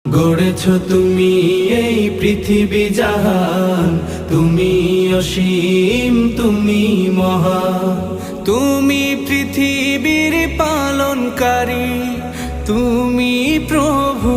গড়েছ তুমি এই পৃথিবী জাহান, তুমি অসীম, তুমি মহান। তুমি পৃথিবীর পালনকারী, তুমি প্রভু।